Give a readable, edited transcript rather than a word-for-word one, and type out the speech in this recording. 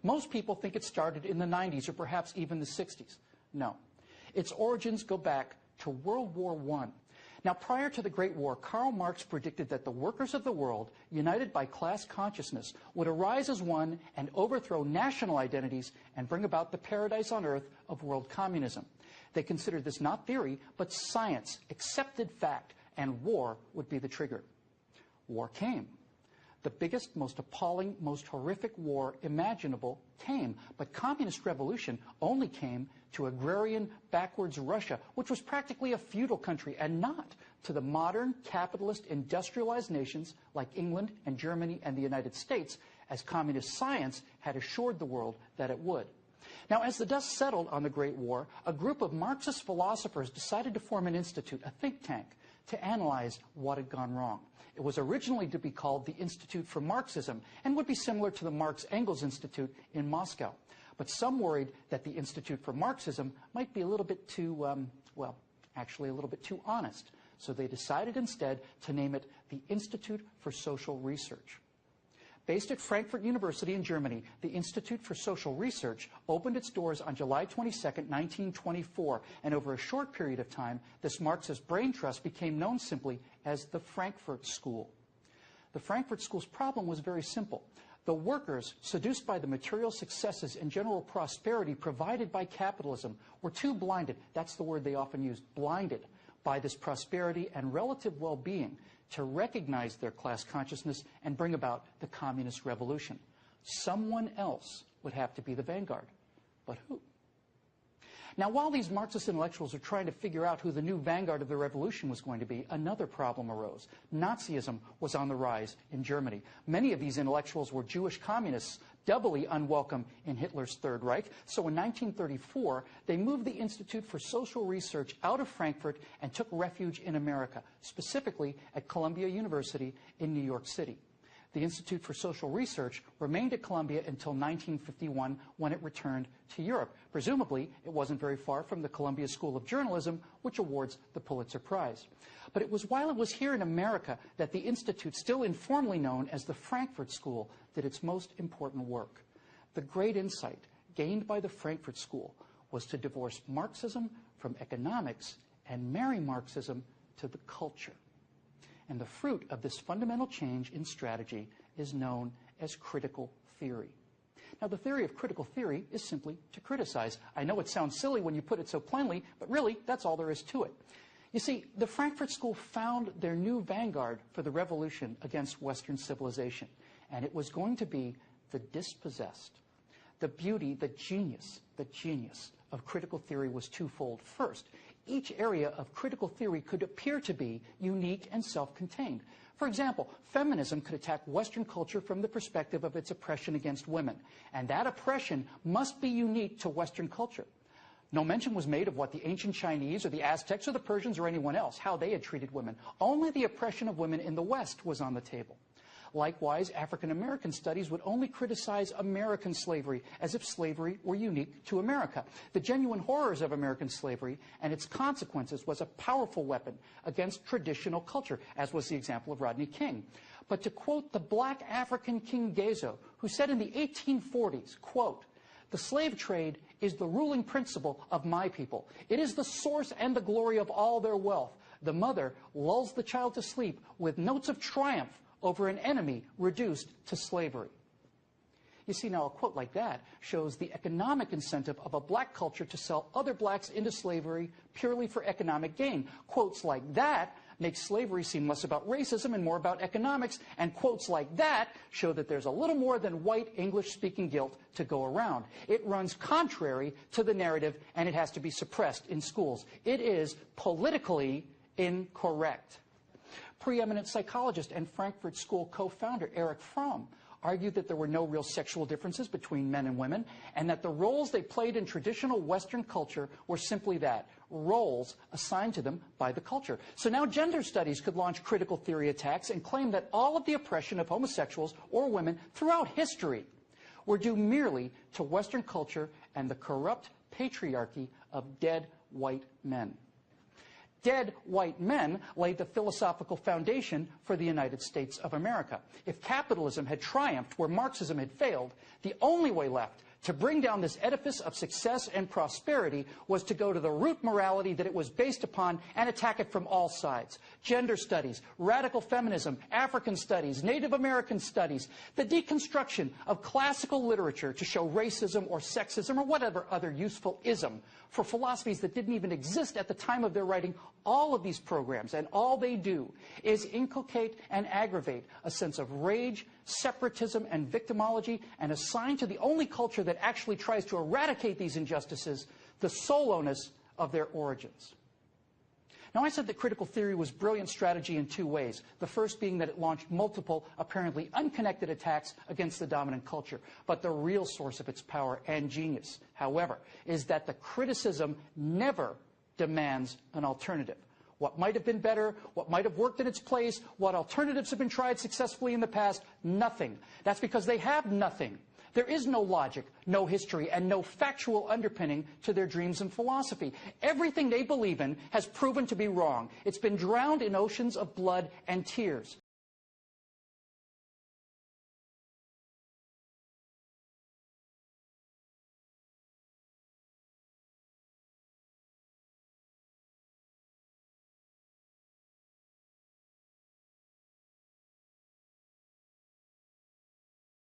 Most people think it started in the 90s or perhaps even the 60s. No. Its origins go back to World War I. Now, prior to the Great War, Karl Marx predicted that the workers of the world, united by class consciousness, would arise as one and overthrow national identities and bring about the paradise on earth of world communism. They considered this not theory, but science, accepted fact, and war would be the trigger. War came. The biggest, most appalling, most horrific war imaginable came. But communist revolution only came to agrarian, backwards Russia, which was practically a feudal country, and not to the modern, capitalist, industrialized nations like England and Germany and the United States, as communist science had assured the world that it would. Now, as the dust settled on the Great War, a group of Marxist philosophers decided to form an institute, a think tank, to analyze what had gone wrong. It was originally to be called the Institute for Marxism and would be similar to the Marx-Engels Institute in Moscow. But some worried that the Institute for Marxism might be a little bit too, well, actually a little bit too honest. So they decided instead to name it the Institute for Social Research. Based at Frankfurt University in Germany, the Institute for Social Research opened its doors on July 22, 1924, and over a short period of time, this Marxist brain trust became known simply as the Frankfurt School. The Frankfurt School's problem was very simple. The workers, seduced by the material successes and general prosperity provided by capitalism, were too blinded, that's the word they often used, blinded, by this prosperity and relative well-being to recognize their class consciousness and bring about the communist revolution. Someone else would have to be the vanguard. But who? Now, while these Marxist intellectuals are trying to figure out who the new vanguard of the revolution was going to be, another problem arose. Nazism was on the rise in Germany. Many of these intellectuals were Jewish communists, doubly unwelcome in Hitler's Third Reich. So in 1934, they moved the Institute for Social Research out of Frankfurt and took refuge in America, specifically at Columbia University in New York City. The Institute for Social Research remained at Columbia until 1951, when it returned to Europe. Presumably, it wasn't very far from the Columbia School of Journalism, which awards the Pulitzer Prize. But it was while it was here in America that the Institute, still informally known as the Frankfurt School, did its most important work. The great insight gained by the Frankfurt School was to divorce Marxism from economics and marry Marxism to the culture. And the fruit of this fundamental change in strategy is known as critical theory. Now, the theory of critical theory is simply to criticize. I know it sounds silly when you put it so plainly, but really, that's all there is to it. You see, the Frankfurt School found their new vanguard for the revolution against Western civilization, and it was going to be the dispossessed. The beauty, the genius of critical theory was twofold. First, each area of critical theory could appear to be unique and self-contained. For example, feminism could attack Western culture from the perspective of its oppression against women, and that oppression must be unique to Western culture. No mention was made of what the ancient Chinese or the Aztecs or the Persians or anyone else, how they had treated women. Only the oppression of women in the West was on the table. Likewise, African American studies would only criticize American slavery, as if slavery were unique to America. The genuine horrors of American slavery and its consequences was a powerful weapon against traditional culture, as was the example of Rodney King. But to quote the black African King Gezo, who said in the 1840s, quote, "The slave trade is the ruling principle of my people. It is the source and the glory of all their wealth. The mother lulls the child to sleep with notes of triumph over an enemy reduced to slavery." You see, now a quote like that shows the economic incentive of a black culture to sell other blacks into slavery purely for economic gain. Quotes like that make slavery seem less about racism and more about economics, and quotes like that show that there's a little more than white English-speaking guilt to go around. It runs contrary to the narrative, and it has to be suppressed in schools. It is politically incorrect. Preeminent psychologist and Frankfurt School co-founder Erich Fromm argued that there were no real sexual differences between men and women, and that the roles they played in traditional Western culture were simply that, roles assigned to them by the culture. So now gender studies could launch critical theory attacks and claim that all of the oppression of homosexuals or women throughout history were due merely to Western culture and the corrupt patriarchy of dead white men. Dead white men laid the philosophical foundation for the United States of America. If capitalism had triumphed where Marxism had failed, the only way left to bring down this edifice of success and prosperity was to go to the root morality that it was based upon and attack it from all sides. Gender studies, radical feminism, African studies, Native American studies, the deconstruction of classical literature to show racism or sexism or whatever other useful ism for philosophies that didn't even exist at the time of their writing. All of these programs, and all they do, is inculcate and aggravate a sense of rage, separatism, and victimology, and assign to the only culture that actually tries to eradicate these injustices the sole onus of their origins. Now, I said that critical theory was brilliant strategy in two ways. The first being that it launched multiple, apparently unconnected attacks against the dominant culture. But the real source of its power and genius, however, is that the criticism never demands an alternative. What might have been better, what might have worked in its place, what alternatives have been tried successfully in the past, nothing. That's because they have nothing. There is no logic, no history, and no factual underpinning to their dreams and philosophy. Everything they believe in has proven to be wrong. It's been drowned in oceans of blood and tears.